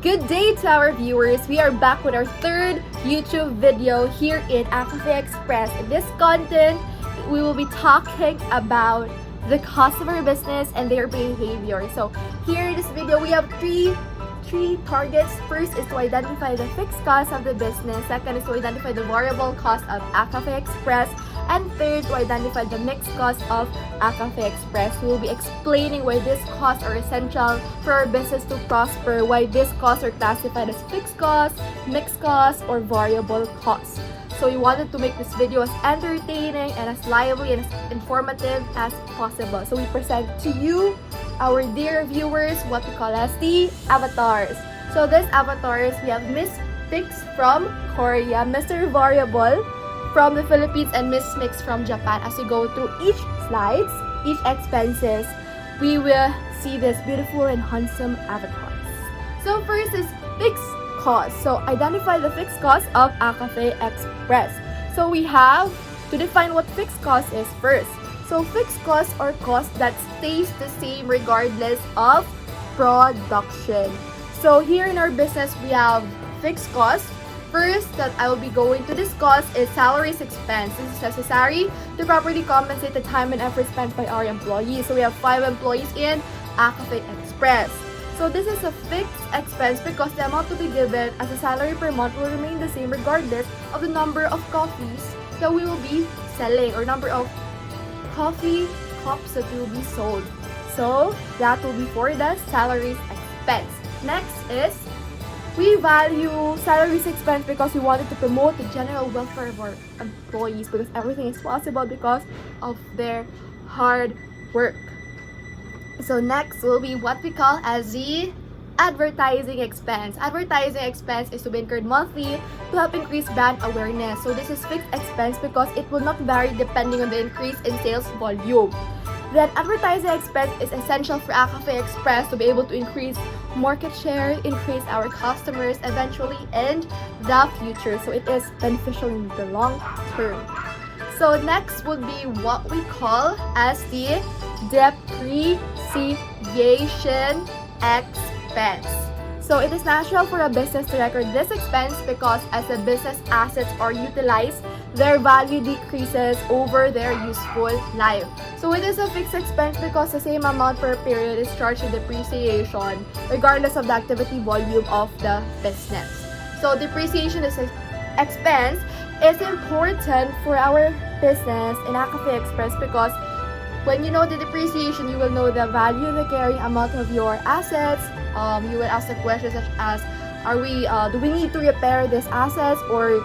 Good day to our viewers. We are back with our third YouTube video here in ACCafe Express. In this content, we will be talking about the customer business and their behavior. So here in this video, we have three targets. First is to identify the fixed cost of the business. Second is to identify the variable cost of ACCafe Express. And third, to identify the mixed cost of ACCafe Express. We will be explaining why these costs are essential for our business to prosper, why these costs are classified as fixed costs, mixed costs, or variable costs. So we wanted to make this video as entertaining and as lively and as informative as possible. So we present to you, our dear viewers, what we call as the avatars. So these avatars, we have Miss Fix from Korea, Mr. Variable from the Philippines, and Miss Mix from Japan. As we go through each slides, each expenses, we will see this beautiful and handsome avatars. So first is fixed cost. So identify the fixed cost of ACCafe Express. So we have to define what fixed cost is first. So fixed costs are costs that stays the same regardless of production. So here in our business, we have fixed costs. First that I will be going to discuss is salaries expense. This is necessary to properly compensate the time and effort spent by our employees. So we have 5 employees in ACCafe Express. So this is a fixed expense because the amount to be given as a salary per month will remain the same regardless of the number of coffees that we will be selling or number of coffee cups that will be sold. So that will be for the salaries expense. Next is we value salaries expense because we wanted to promote the general welfare of our employees, because everything is possible because of their hard work. So next will be what we call as the advertising expense. Advertising expense is to be incurred monthly to help increase brand awareness. So this is fixed expense because it will not vary depending on the increase in sales volume. Then advertising expense is essential for ACCafe Express to be able to increase market share, increase our customers eventually in the future. So it is beneficial in the long term. So next would be what we call as the depreciation expense. So it is natural for a business to record this expense because as the business assets are utilized, their value decreases over their useful life. So it is a fixed expense because the same amount per period is charged to depreciation regardless of the activity volume of the business. So depreciation is expense is important for our business in ACCafe Express because when you know the depreciation, you will know the value, the carrying amount of your assets. You will ask the questions such as, do we need to repair these assets or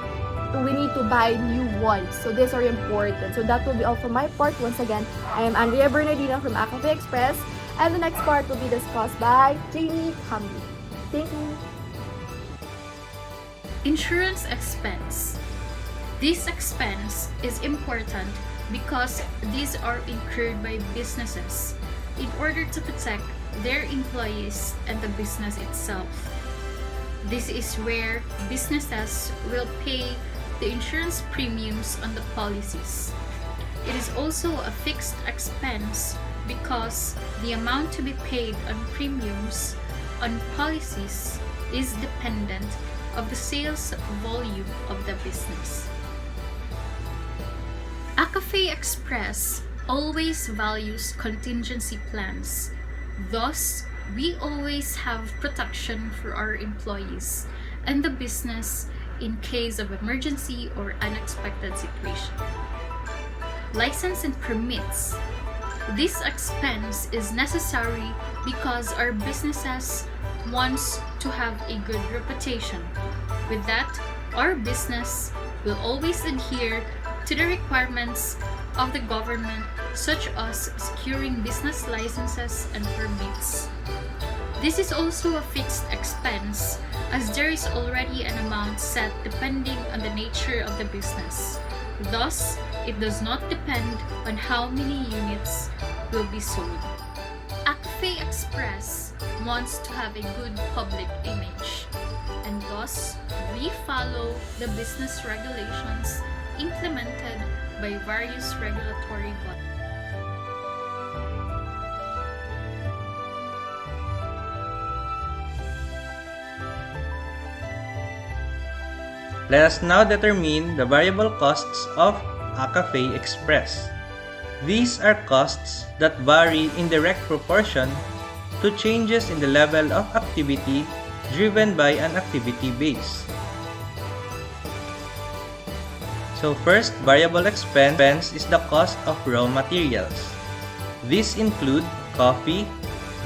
do we need to buy new ones? So these are important. So that will be all from my part. Once again, I am Andrea Bernardino from ACCafe Express, and the next part will be discussed by Jamie Camby. Thank you. Insurance expense. This expense is important because these are incurred by businesses in order to protect their employees and the business itself. This is where businesses will pay the insurance premiums on the policies. It is also a fixed expense because the amount to be paid on premiums on policies is dependent of the sales volume of the business. ACCafe Express always values contingency plans. Thus, we always have protection for our employees and the business in case of emergency or unexpected situation. License and permits. This expense is necessary because our businesses wants to have a good reputation. With that, our business will always adhere to the requirements of the government, such as securing business licenses and permits. This is also a fixed expense as there is already an amount set depending on the nature of the business. Thus, it does not depend on how many units will be sold. ACCafe Express wants to have a good public image, and thus we follow the business regulations implemented by various regulatory bodies. Let us now determine the variable costs of ACCafe Express. These are costs that vary in direct proportion to changes in the level of activity driven by an activity base. So first, variable expense is the cost of raw materials. These include coffee,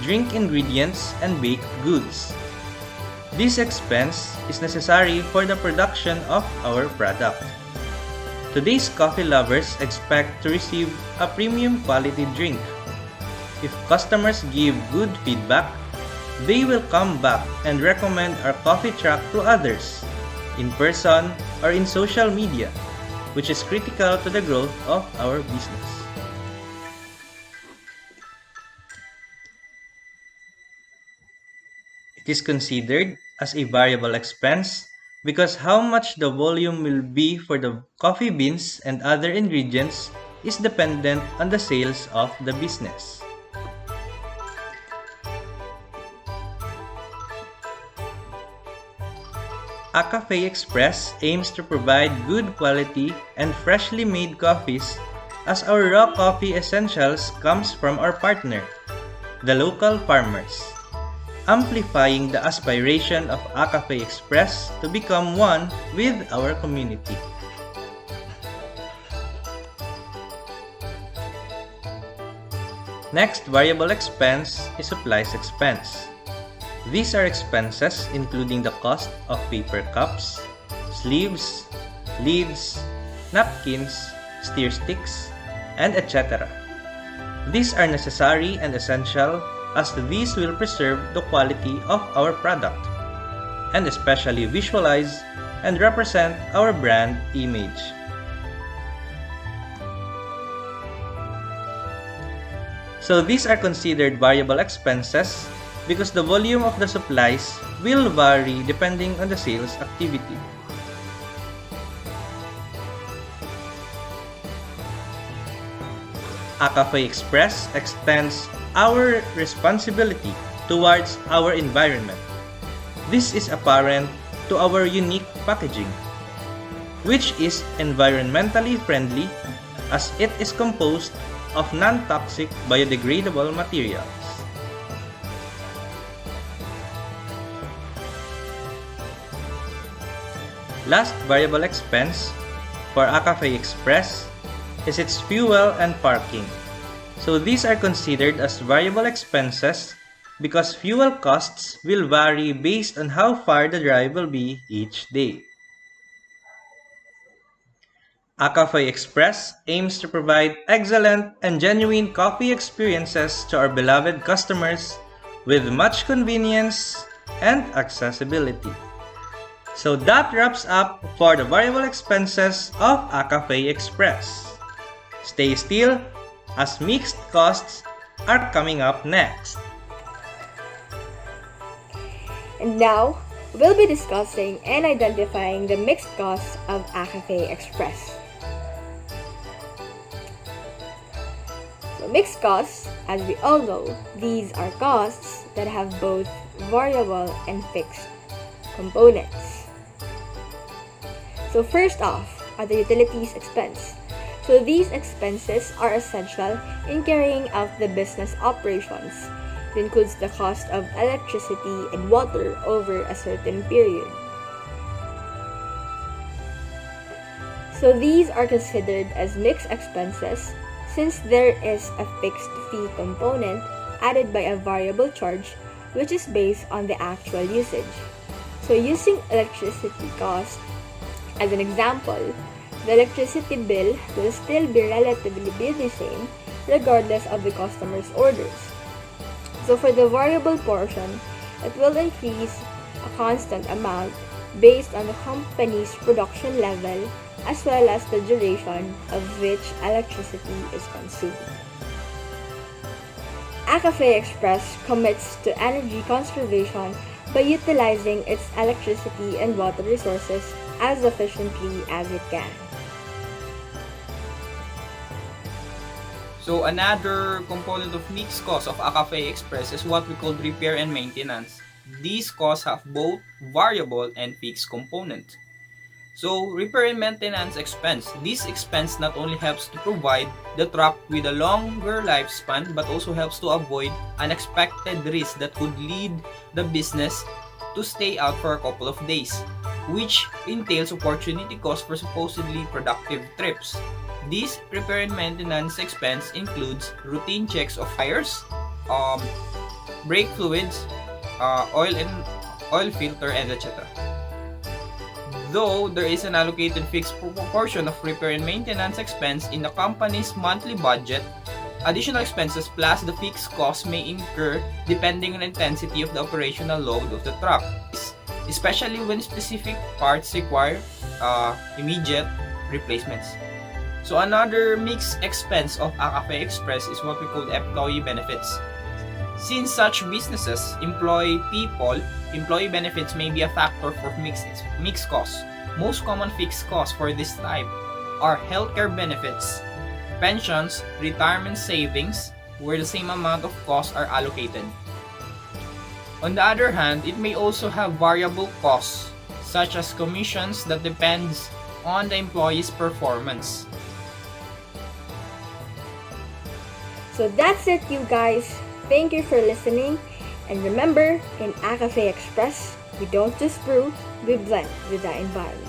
drink ingredients, and baked goods. This expense is necessary for the production of our product. Today's coffee lovers expect to receive a premium quality drink. If customers give good feedback, they will come back and recommend our coffee truck to others, in person or in social media, which is critical to the growth of our business. It is considered as a variable expense because how much the volume will be for the coffee beans and other ingredients is dependent on the sales of the business. ACCafe Express aims to provide good quality and freshly made coffees as our raw coffee essentials comes from our partner, the local farmers, amplifying the aspiration of ACCafe Express to become one with our community. Next variable expense is supplies expense. These are expenses including the cost of paper cups, sleeves, lids, napkins, stir sticks, and etc. These are necessary and essential as these will preserve the quality of our product and especially visualize and represent our brand image. So these are considered variable expenses because the volume of the supplies will vary depending on the sales activity. ACCafe Express extends our responsibility towards our environment. This is apparent to our unique packaging, which is environmentally friendly as it is composed of non-toxic biodegradable materials. Last variable expense for ACCafe Express is its fuel and parking. So these are considered as variable expenses because fuel costs will vary based on how far the drive will be each day. ACCafe Express aims to provide excellent and genuine coffee experiences to our beloved customers with much convenience and accessibility. So that wraps up for the variable expenses of ACCafe Express. Stay still as mixed costs are coming up next. And now, we'll be discussing and identifying the mixed costs of ACCafe Express. So mixed costs, as we all know, these are costs that have both variable and fixed components. So first off are the utilities expense. So these expenses are essential in carrying out the business operations. It includes the cost of electricity and water over a certain period. So these are considered as mixed expenses since there is a fixed fee component added by a variable charge which is based on the actual usage. So using electricity cost as an example, the electricity bill will still be relatively the same regardless of the customer's orders. So for the variable portion, it will increase a constant amount based on the company's production level as well as the duration of which electricity is consumed. ACCafe Express commits to energy conservation by utilizing its electricity and water resources as efficiently as it can. So another component of mixed cost of ACCafe Express is what we call repair and maintenance. These costs have both variable and fixed component. So, repair and maintenance expense. This expense not only helps to provide the truck with a longer lifespan but also helps to avoid unexpected risks that could lead the business to stay out for a couple of days, which entails opportunity cost for supposedly productive trips. This repair and maintenance expense includes routine checks of tires, brake fluids, oil filter, and etc. Though there is an allocated fixed proportion of repair and maintenance expense in the company's monthly budget, additional expenses plus the fixed costs may incur depending on the intensity of the operational load of the truck, especially when specific parts require immediate replacements. So another mixed expense of ACCafe Express is what we call employee benefits. Since such businesses employ people, employee benefits may be a factor for mixed costs. Most common fixed costs for this type are healthcare benefits, pensions, retirement savings, where the same amount of costs are allocated. On the other hand, it may also have variable costs, such as commissions that depends on the employee's performance. So that's it, you guys. Thank you for listening. And remember, in ACCafe Express, we don't just brew, we blend with the environment.